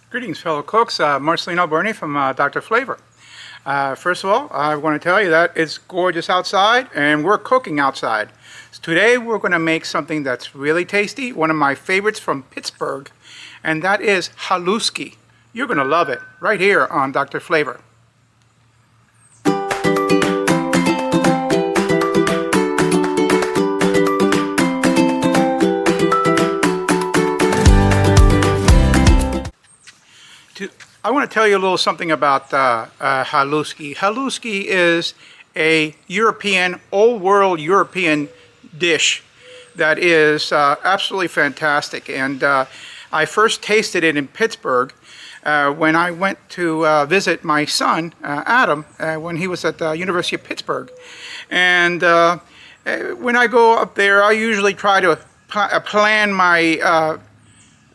Greetings, fellow cooks. Marcelino Bernie from Dr. Flavor. First of all, I want to tell you that it's gorgeous outside and we're cooking outside. So today we're going to make something that's really tasty, one of my favorites from Pittsburgh, and that is HALUSKI. You're going to love it right here on Dr. Flavor. I want to tell you a little something about HALUSKI. HALUSKI is a European, old world European dish that is absolutely fantastic. And I first tasted it in Pittsburgh when I went to visit my son, Adam, when he was at the University of Pittsburgh. And when I go up there, I usually try to plan my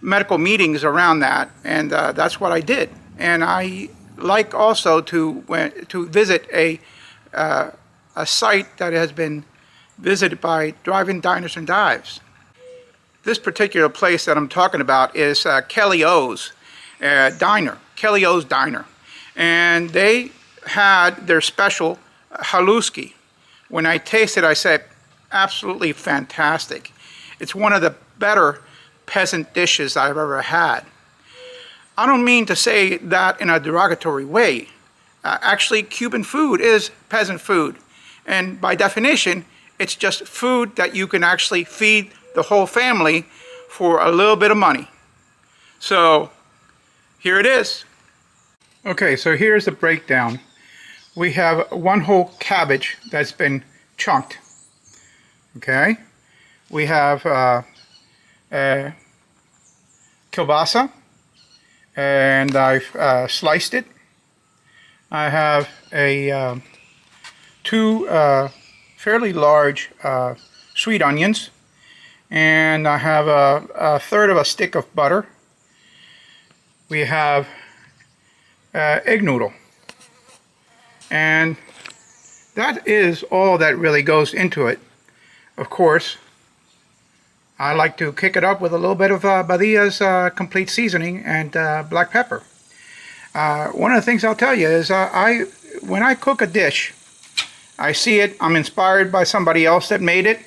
medical meetings around that, and that's what I did. And I like also to visit a site that has been visited by drive-in diners and dives. This particular place that I'm talking about is Kelly O's Diner, Kelly O's Diner, and they had their special HALUSKI. When I tasted it, I said, absolutely fantastic. It's one of the better peasant dishes I've ever had. I don't mean to say that in a derogatory way. Actually, Cuban food is peasant food, and by definition, it's just food that you can actually feed the whole family for a little bit of money. So here it is. Okay, so here's the breakdown. We have one whole cabbage that's been chunked. Okay, we have Kielbasa, and I've sliced it. I have two fairly large sweet onions, and I have a third of a stick of butter. We have egg noodle, and that is all that really goes into it. Of course, I like to kick it up with a little bit of Badias complete seasoning and black pepper. One of the things I'll tell you is when I cook a dish, I see it, I'm inspired by somebody else that made it,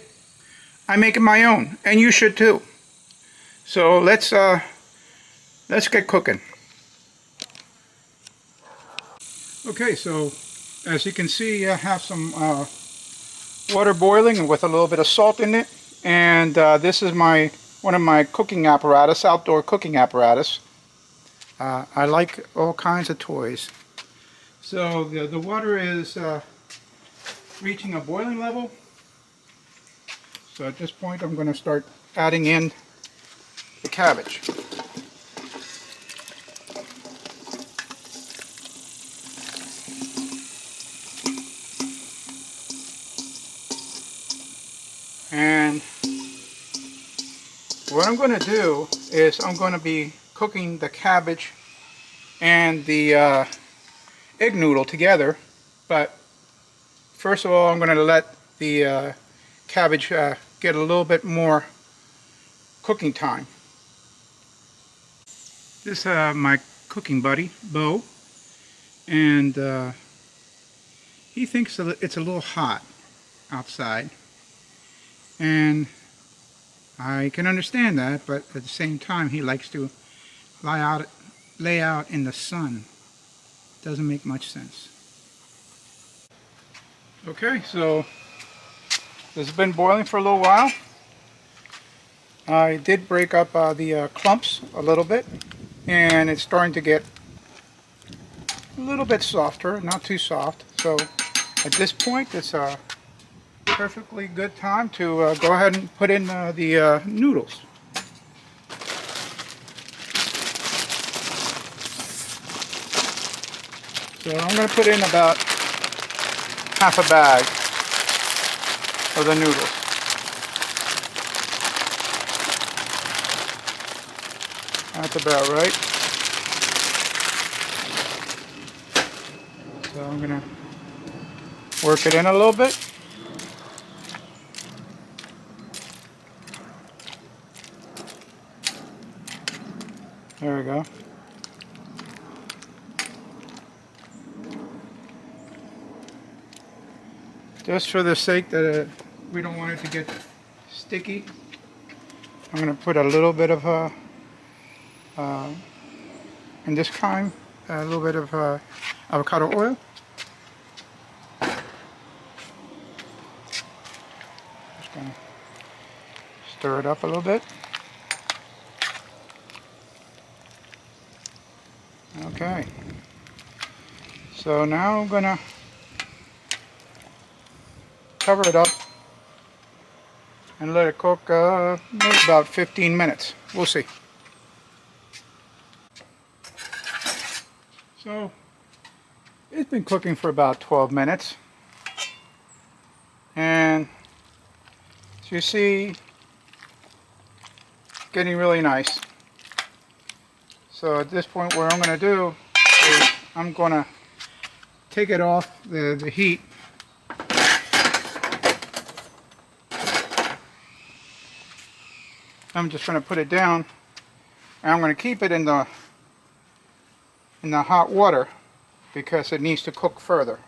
I make it my own, and you should too. So let's get cooking. Okay, so as you can see, I have some water boiling with a little bit of salt in it. And this is one of my cooking apparatus, outdoor cooking apparatus. I like all kinds of toys. So the water is reaching a boiling level. So at this point I'm going to start adding in the cabbage. And what I'm going to do is I'm going to be cooking the cabbage and the egg noodle together, but first of all I'm going to let the cabbage get a little bit more cooking time. This is my cooking buddy, Bo, and he thinks it's a little hot outside. And I can understand that, but at the same time he likes to lay out in the sun. Doesn't make much sense. Okay, so this has been boiling for a little while. I did break up the clumps a little bit, and it's starting to get a little bit softer, not too soft. So at this point it's a perfectly good time to go ahead and put in the noodles. So I'm going to put in about half a bag of the noodles. That's about right. So I'm going to work it in a little bit. There we go. Just for the sake that we don't want it to get sticky, I'm going to put a little bit of, in this time, a little bit of avocado oil. Just going to stir it up a little bit. Okay. So now I'm going to cover it up and let it cook maybe about 15 minutes. We'll see. So it's been cooking for about 12 minutes, and as you see, it's getting really nice. So at this point, what I'm going to do is I'm going to take it off the heat. I'm just going to put it down, and I'm going to keep it in the hot water because it needs to cook further.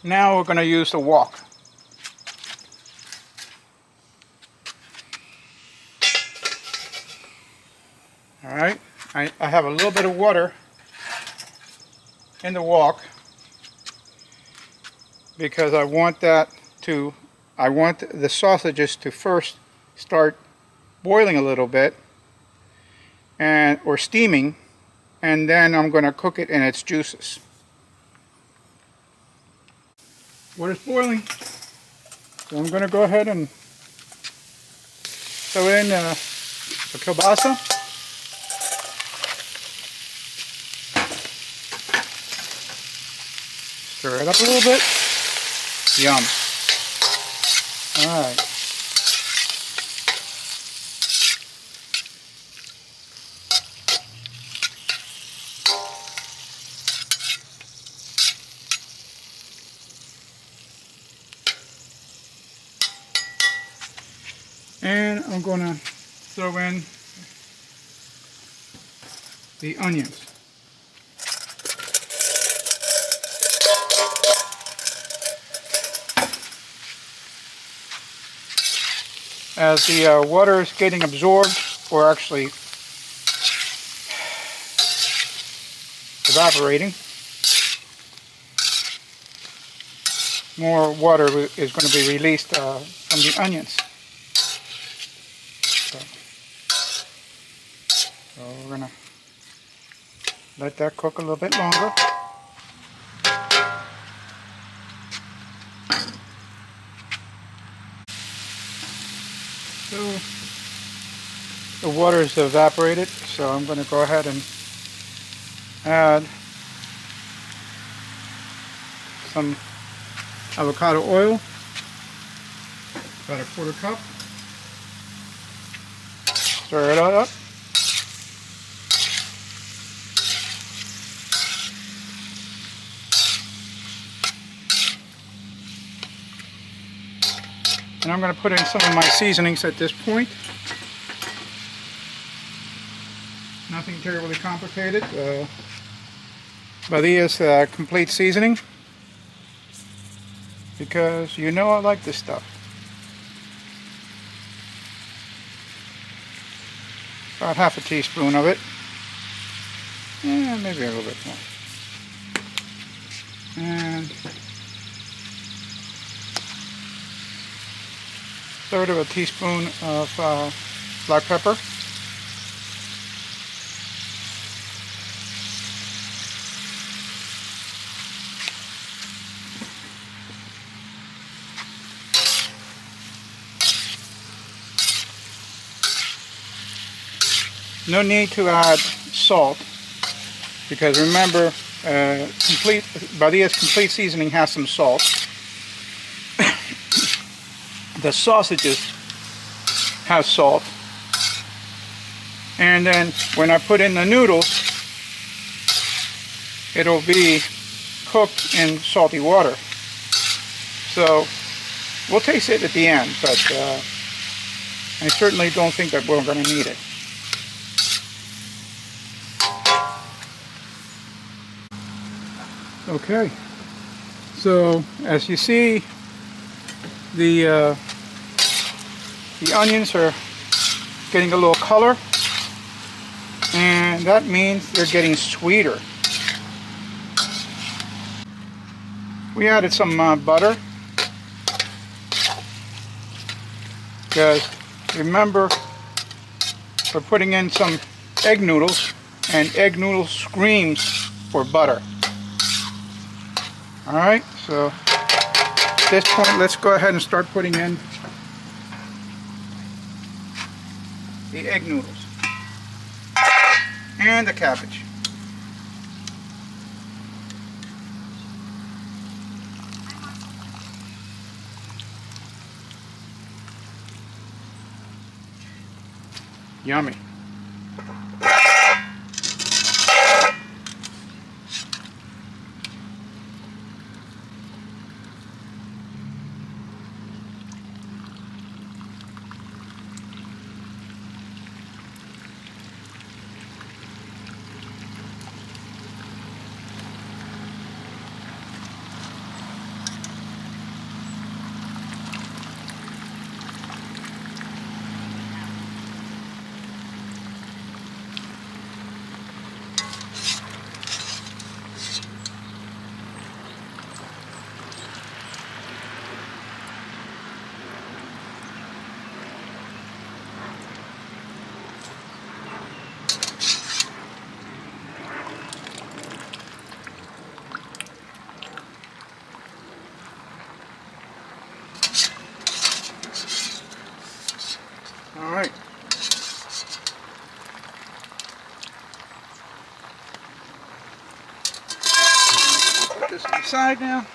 Now we're going to use the wok. Alright, I have a little bit of water in the wok because I want the sausages to first start boiling a little bit or steaming, and then I'm going to cook it in its juices. Water's boiling, so I'm going to go ahead and throw in the kielbasa. Stir it up a little bit. Yum. Alright. And I'm going to throw in the onions. As the water is getting absorbed, or actually evaporating, more water is going to be released from the onions. So we're going to let that cook a little bit longer. So the water is evaporated, so I'm going to go ahead and add some avocado oil, about a quarter cup. Stir it all up. And I'm going to put in some of my seasonings at this point. Nothing terribly complicated. Badias complete seasoning. Because you know I like this stuff. About half a teaspoon of it. And maybe a little bit more. And third of a teaspoon of black pepper. No need to add salt, because remember, Badias complete seasoning has some salt. The sausages have salt, and then when I put in the noodles, it'll be cooked in salty water. So we'll taste it at the end, but I certainly don't think that we're going to need it. Okay, so as you see, the onions are getting a little color, and that means they're getting sweeter. We added some butter, because remember, we're putting in some egg noodles, and egg noodles screams for butter. Alright, so at this point, let's go ahead and start putting in the egg noodles and the cabbage. Yummy. All right. Put this aside now.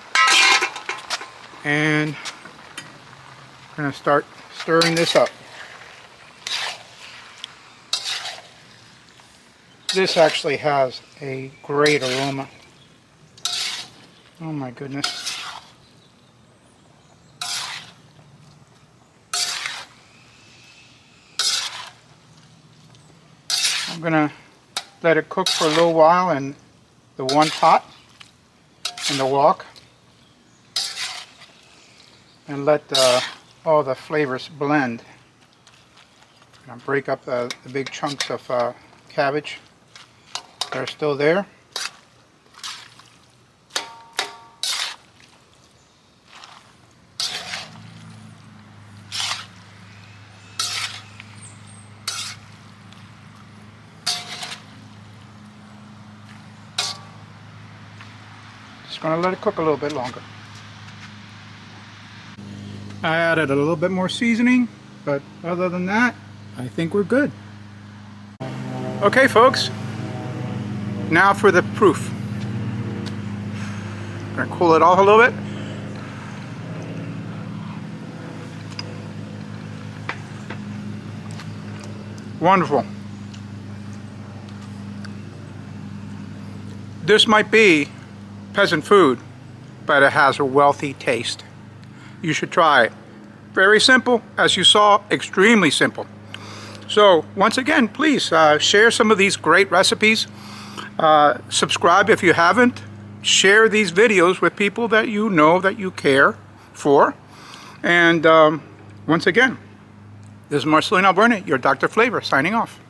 And I'm going to start stirring this up. This actually has a great aroma. Oh my goodness. I'm going to let it cook for a little while in the one pot in the wok, and let all the flavors blend. I'm going to break up the big chunks of cabbage that are still there. Just going to let it cook a little bit longer. I added a little bit more seasoning, but other than that, I think we're good. Okay, folks. Now for the proof. I'm going to cool it off a little bit. Wonderful. This might be peasant food, but it has a wealthy taste. You should try it. Very simple, as you saw, extremely simple. So once again, please share some of these great recipes. Subscribe if you haven't. Share these videos with people that you know that you care for. And once again, this is Marcelino Burnett, your Dr. Flavor, signing off.